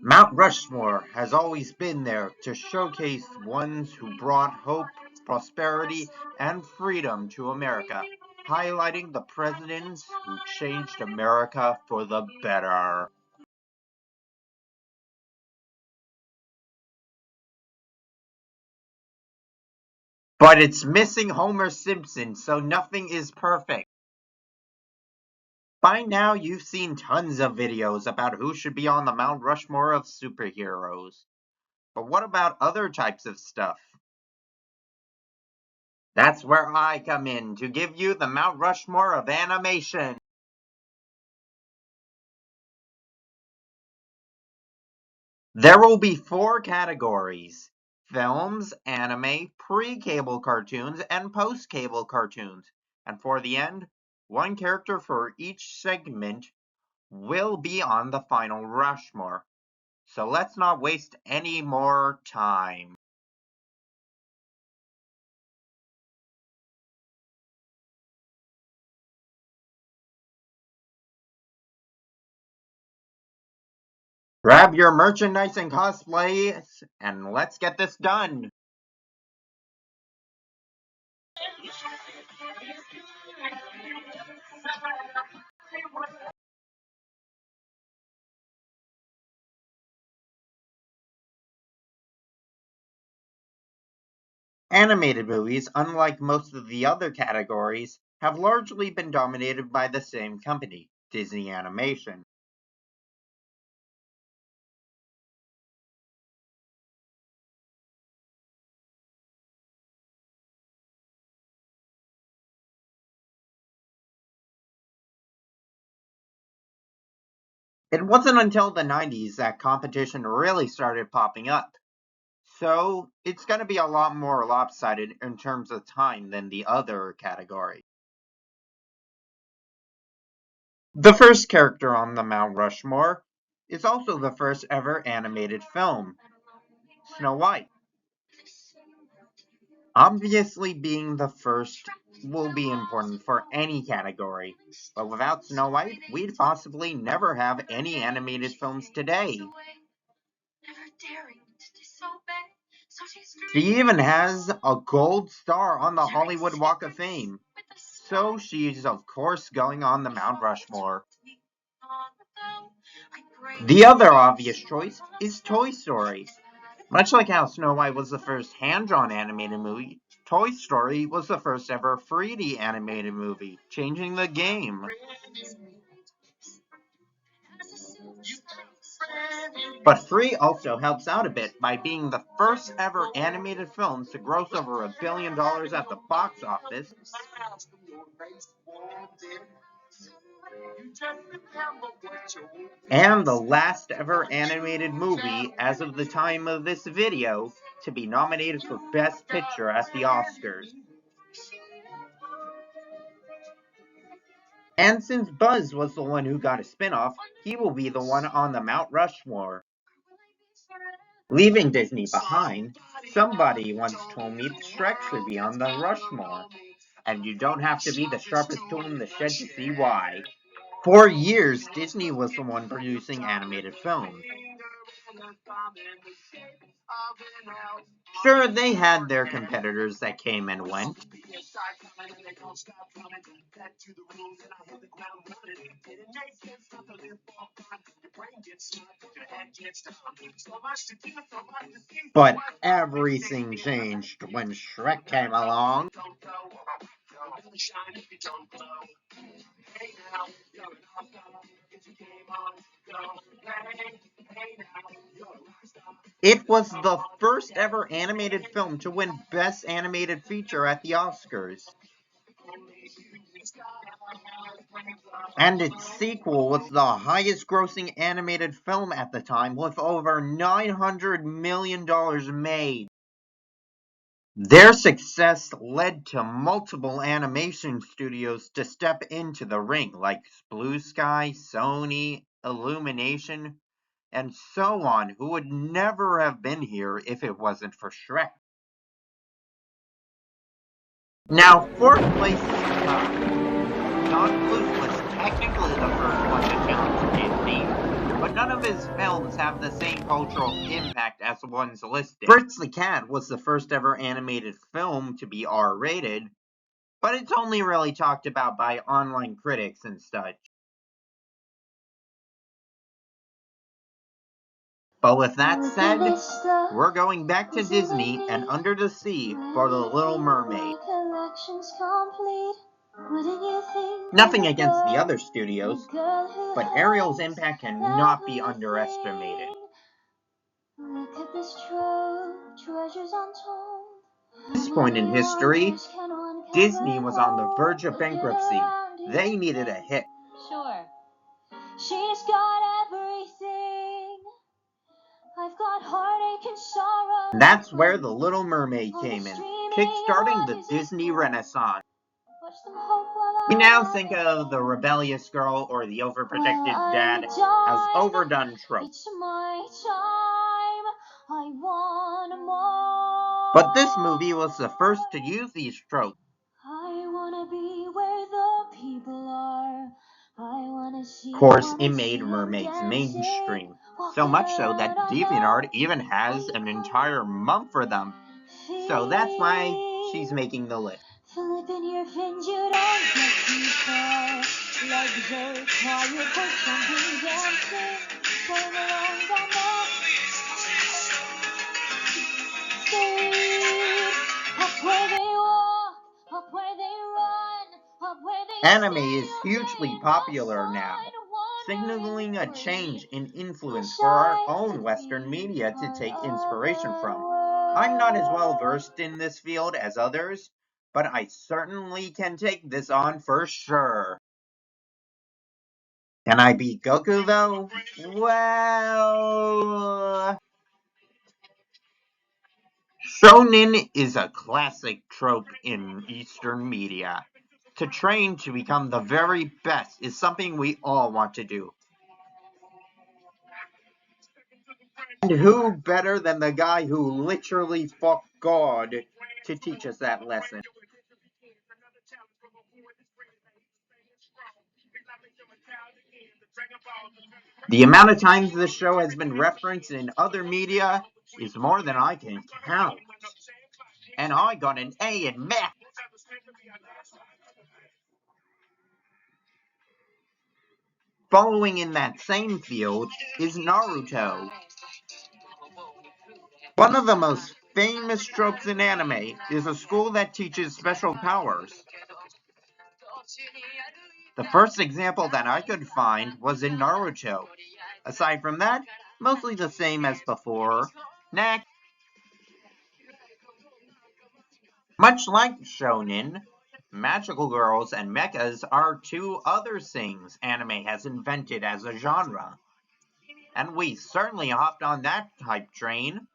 Mount Rushmore has always been there to showcase ones who brought hope, prosperity, and freedom to America, highlighting the presidents who changed America for the better. But it's missing Homer Simpson, so nothing is perfect. By now, you've seen tons of videos about who should be on the Mount Rushmore of superheroes. But what about other types of stuff? That's where I come in to give you the Mount Rushmore of Animation. There will be 4 categories: films, anime, pre-cable cartoons, and post-cable cartoons. And for the end, one character for each segment will be on the final Rushmore. So let's not waste any more time. Grab your merchandise and cosplays, and let's get this done. Animated movies, unlike most of the other categories, have largely been dominated by the same company, Disney Animation. It wasn't until the 90s that competition really started popping up. So it's going to be a lot more lopsided in terms of time than the other category. The first character on the Mount Rushmore is also the first ever animated film, Snow White. Obviously, being the first will be important for any category, but without Snow White, we'd possibly never have any animated films today. She even has a gold star on the Hollywood Walk of Fame, so she's of course going on the Mount Rushmore. The other obvious choice is Toy Story. Much like how Snow White was the first hand-drawn animated movie, Toy Story was the first ever 3D animated movie, changing the game. But 3 also helps out a bit by being the first ever animated film to gross over $1 billion at the box office. And the last ever animated movie, as of the time of this video, to be nominated for Best Picture at the Oscars. And since Buzz was the one who got a spin-off, he will be the one on the Mount Rushmore. Leaving Disney behind, somebody once told me Shrek should be on the Rushmore. And you don't have to be the sharpest tool in the shed to see why. For years, Disney was the one producing animated films. Sure, they had their competitors that came and went. But everything changed when Shrek came along. It was the first ever animated film to win Best Animated Feature at the Oscars. And its sequel was the highest grossing animated film at the time, with over $900 million made. Their success led to multiple animation studios to step into the ring, like Blue Sky, Sony, Illumination, and so on, who would never have been here if it wasn't for Shrek. Now, 4th place is tough. Don Bluth was technically the first one to challenge Disney, but but none of his films have the same cultural impact as the ones listed. Fritz the Cat was the first ever animated film to be R-rated, but it's only really talked about by online critics and such. But with that said, we're going back to Disney and Under the Sea for The Little Mermaid. Nothing against the other studios, but Ariel's impact cannot be underestimated. At this point in history, Disney was on the verge of bankruptcy. They needed a hit. Sure. She's got everything. I've got heartache and sorrow. And that's where The Little Mermaid came in, kickstarting the Disney Renaissance. We now think of the rebellious girl or the overprotective dad as overdone tropes. But this movie was the first to use these tropes. Of course, it made mermaids mainstream, so much so that DeviantArt even has an entire month for them. So that's why she's making the list. Flipping your fins, you don't get too far. Legs are tired for jumping, dancing, going along down the street. Up where they walk, up where they run, up where they anime is hugely popular now, signaling a change in influence for our own Western media to take inspiration from. I'm not as well versed in this field as others, but I certainly can take this on for sure. Can I beat Goku though? Well... Shonen is a classic trope in Eastern media. To train to become the very best is something we all want to do. And who better than the guy who literally fought God to teach us that lesson? The amount of times this show has been referenced in other media is more than I can count. And I got an A in math. Following in that same field is Naruto. One of the most famous tropes in anime is a school that teaches special powers. The first example that I could find was in Naruto. Aside from that, mostly the same as before. Next. Much like shonen, magical girls and mechas are two other things anime has invented as a genre. And we certainly hopped on that hype train.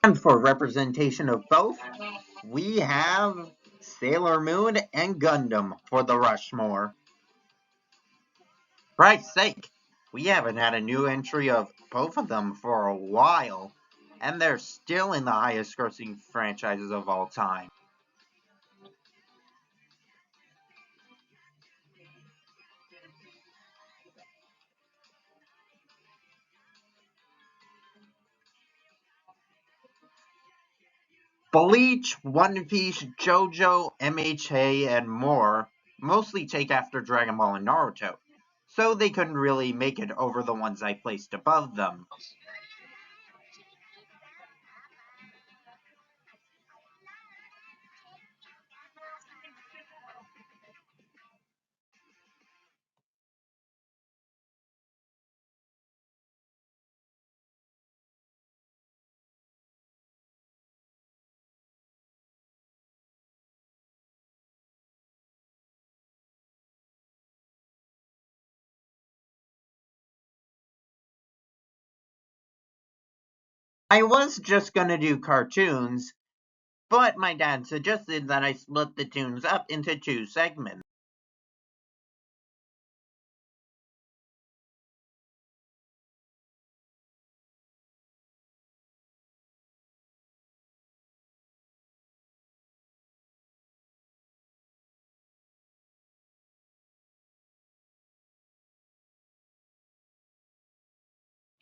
And for representation of both, we have Sailor Moon and Gundam for the Rushmore. For Christ's sake, we haven't had a new entry of both of them for a while, and they're still in the highest grossing franchises of all time. Bleach, One Piece, JoJo, MHA, and more mostly take after Dragon Ball and Naruto, so they couldn't really make it over the ones I placed above them. I was just gonna do cartoons, but my dad suggested that I split the tunes up into two segments.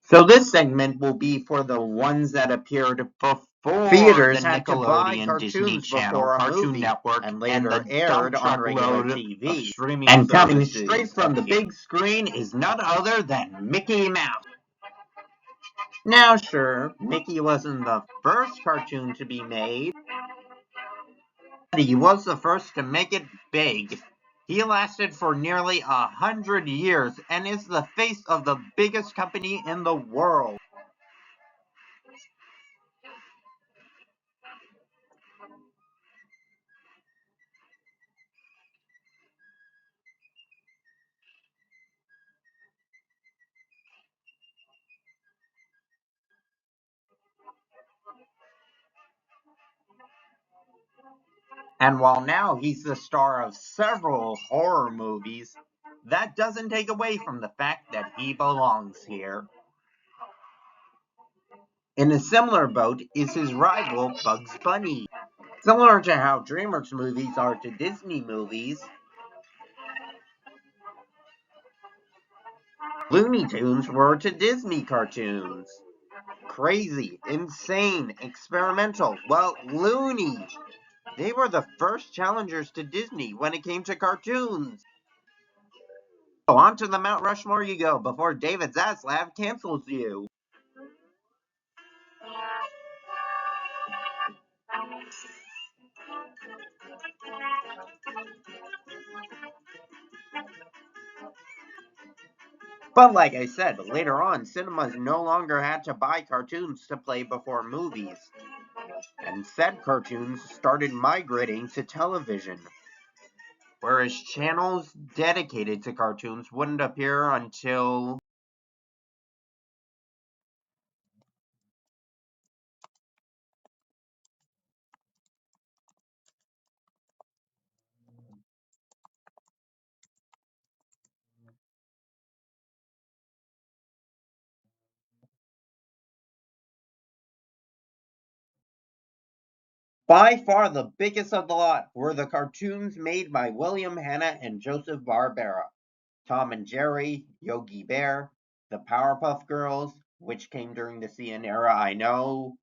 So this segment will be for the ones that appeared before theaters had to buy cartoons before a Cartoon movie Network, and later the aired on regular truckload TV. of streaming And coming services straight from the appeared. big screen is none other than Mickey Mouse. Now sure, Mickey wasn't the first cartoon to be made, but he was the first to make it big. He lasted for nearly 100 years and is the face of the biggest company in the world. And while now he's the star of several horror movies, that doesn't take away from the fact that he belongs here. In a similar boat is his rival Bugs Bunny. Similar to how DreamWorks movies are to Disney movies, Looney Tunes were to Disney cartoons. Crazy, insane, experimental, well, loony. They were the first challengers to Disney when it came to cartoons. So on to the Mount Rushmore you go before David Zaslav cancels you. But like I said, later on, cinemas no longer had to buy cartoons to play before movies. And said cartoons started migrating to television. Whereas channels dedicated to cartoons wouldn't appear until by far the biggest of the lot were the cartoons made by William Hanna and Joseph Barbera. Tom and Jerry, Yogi Bear, the Powerpuff Girls, which came during the CN era, I know,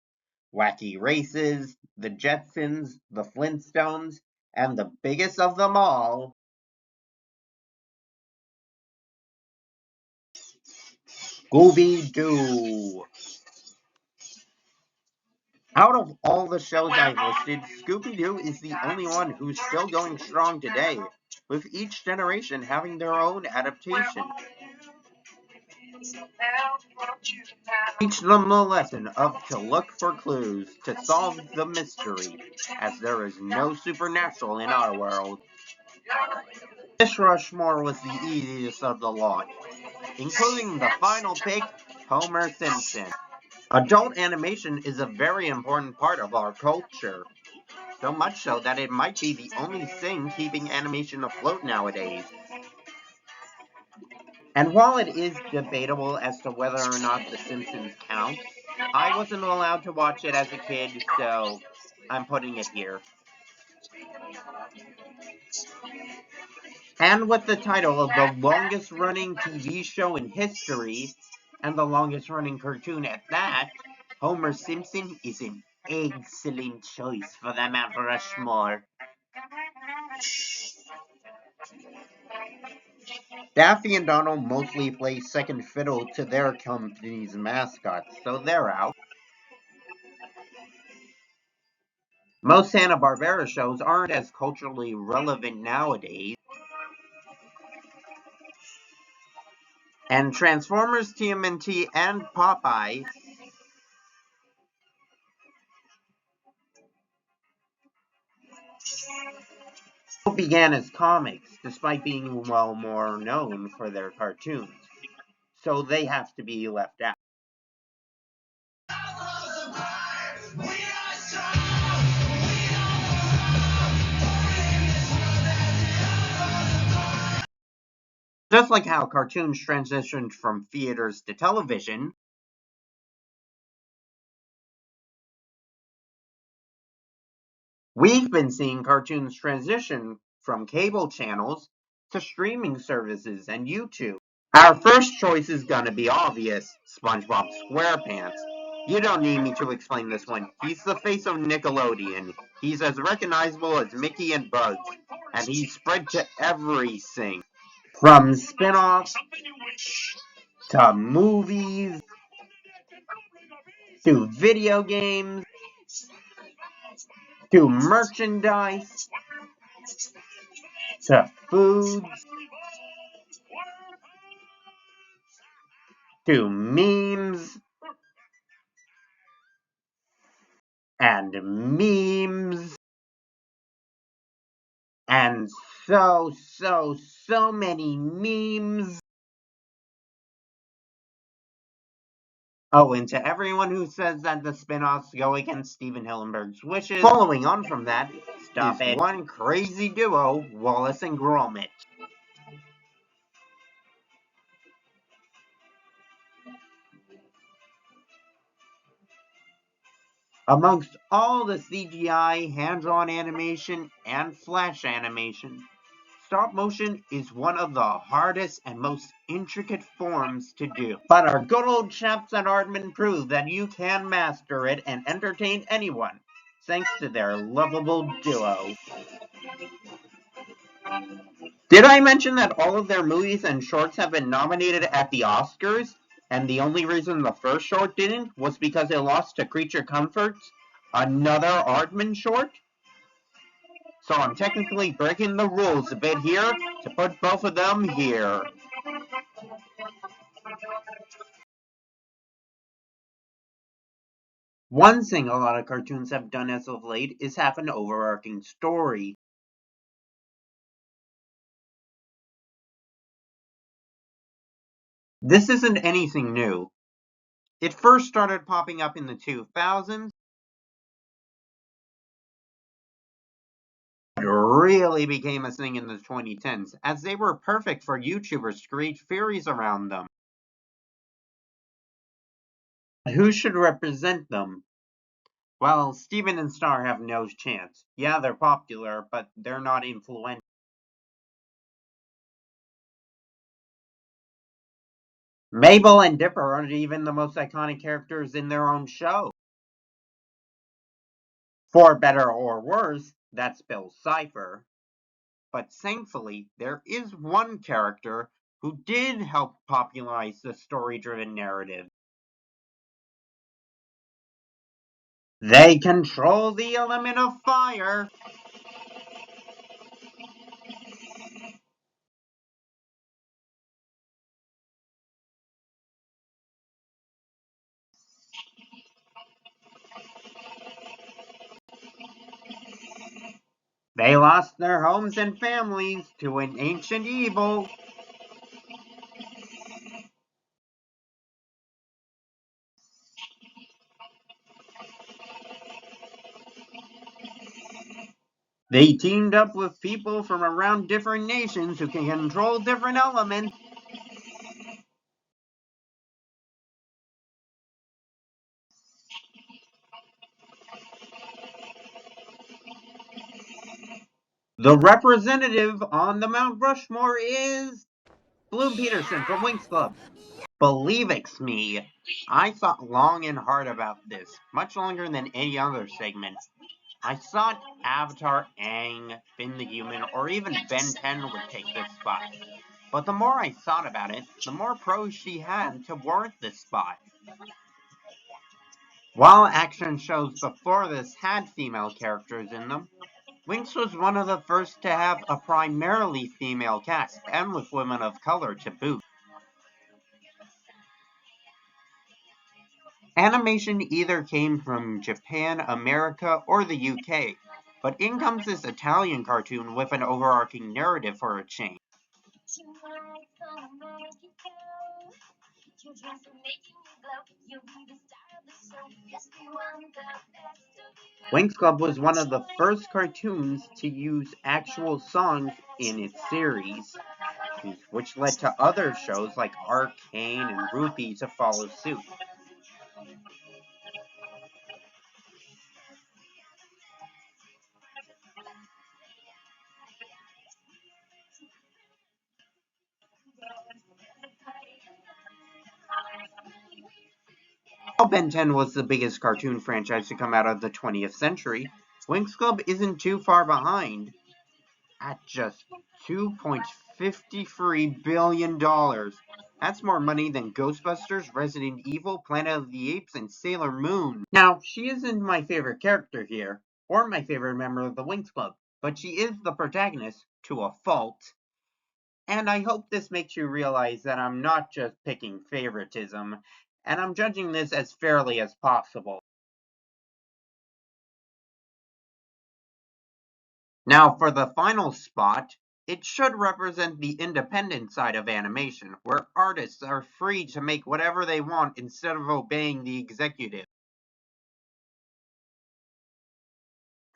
Wacky Races, the Jetsons, the Flintstones, and the biggest of them all, Scooby-Doo. Out of all the shows I've listed, Scooby-Doo is the only one who's still going strong today, with each generation having their own adaptation. Teach them the lesson of to look for clues, to solve the mystery, as there is no supernatural in our world. This Rushmore was the easiest of the lot, including the final pick, Homer Simpson. Adult animation is a very important part of our culture, so much so that it might be the only thing keeping animation afloat nowadays. And while it is debatable as to whether or not The Simpsons counts, I wasn't allowed to watch it as a kid, so I'm putting it here. And with the title of the longest running TV show in history, and the longest running cartoon at that, Homer Simpson is an excellent choice for the Mount Rushmore. Daffy and Donald mostly play second fiddle to their company's mascots, so they're out. Most Hanna-Barbera shows aren't as culturally relevant nowadays, and Transformers, TMNT, and Popeye began as comics, despite being well more known for their cartoons, so they have to be left out. Just like how cartoons transitioned from theaters to television, we've been seeing cartoons transition from cable channels to streaming services and YouTube. Our first choice is gonna be obvious, SpongeBob SquarePants. You don't need me to explain this one. He's the face of Nickelodeon. He's as recognizable as Mickey and Bugs, and he's spread to everything. From spin-offs, to movies, to video games, to merchandise, to foods, to memes, and memes, and so many memes. Oh, and to everyone who says that the spin-offs go against Steven Hillenburg's wishes, following on from that is one crazy duo, Wallace and Gromit. Amongst all the CGI, hand-drawn animation, and flash animation, stop motion is one of the hardest and most intricate forms to do. But our good old chaps at Aardman prove that you can master it and entertain anyone, thanks to their lovable duo. Did I mention that all of their movies and shorts have been nominated at the Oscars? And the only reason the first short didn't was because it lost to Creature Comforts, another Aardman short? So I'm technically breaking the rules a bit here to put both of them here. One thing a lot of cartoons have done as of late is have an overarching story. This isn't anything new. It first started popping up in the 2000s, but really became a thing in the 2010s, as they were perfect for YouTubers to create theories around them. Who should represent them? Well, Steven and Star have no chance. Yeah, they're popular, but they're not influential. Mabel and Dipper aren't even the most iconic characters in their own show. For better or worse, that's Bill Cipher. But thankfully, there is one character who did help popularize the story-driven narrative. They control the element of fire. They lost their homes and families to an ancient evil. They teamed up with people from around different nations who can control different elements. The representative on the Mount Rushmore is Bloom Peterson from Winx Club. Believe me, I thought long and hard about this, much longer than any other segment. I thought Avatar, Aang, Finn the Human, or even Ben 10 would take this spot. But the more I thought about it, the more pros she had to warrant this spot. While action shows before this had female characters in them, Winx was one of the first to have a primarily female cast, and with women of color to boot. Animation either came from Japan, America, or the UK, but in comes this Italian cartoon with an overarching narrative for a change. Winx Club was one of the first cartoons to use actual songs in its series, which led to other shows like Arcane and Rupee to follow suit. While Ben 10 was the biggest cartoon franchise to come out of the 20th century, Winx Club isn't too far behind at just $2.53 billion. That's more money than Ghostbusters, Resident Evil, Planet of the Apes, and Sailor Moon. Now, she isn't my favorite character here, or my favorite member of the Winx Club, but she is the protagonist to a fault. And I hope this makes you realize that I'm not just picking favoritism, and I'm judging this as fairly as possible. Now, for the final spot, it should represent the independent side of animation, where artists are free to make whatever they want instead of obeying the executive.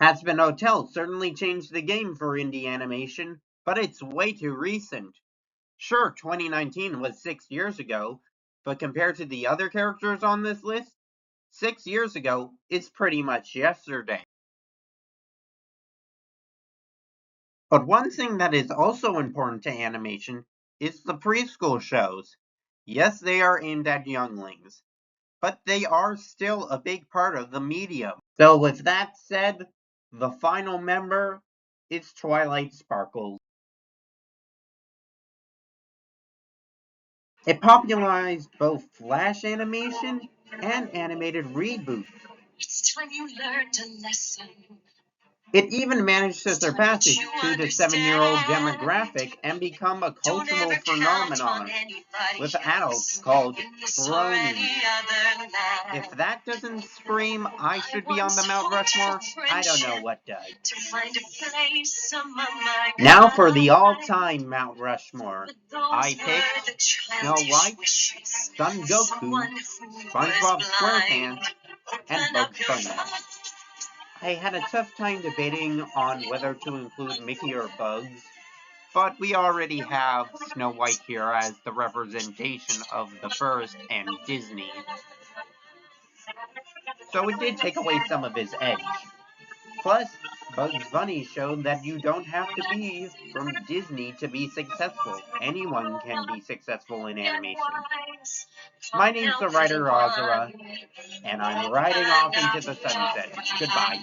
Hazbin Hotel certainly changed the game for indie animation, but it's way too recent. Sure, 2019 was 6 years ago, but compared to the other characters on this list, 6 years ago is pretty much yesterday. But one thing that is also important to animation is the preschool shows. Yes, they are aimed at younglings, but they are still a big part of the medium. So with that said, the final member is Twilight Sparkles. It popularized both flash animation and animated reboots. It's time you learned a lesson. It even managed to surpass its 2 to 7-year-old demographic and become a cultural phenomenon with adults called bronies. If that doesn't scream I should be on the Mount Rushmore, I don't know what does. Now for the all-time Mount Rushmore. I picked Snow White, Son Goku, SpongeBob SquarePants, and Bugs Bunny. I had a tough time debating on whether to include Mickey or Bugs, but we already have Snow White here as the representation of the first and Disney. So it did take away some of his edge. Plus, Bugs Bunny showed that you don't have to be from Disney to be successful. Anyone can be successful in animation. My name's the writer Azura, and I'm riding off into the sunset. Goodbye.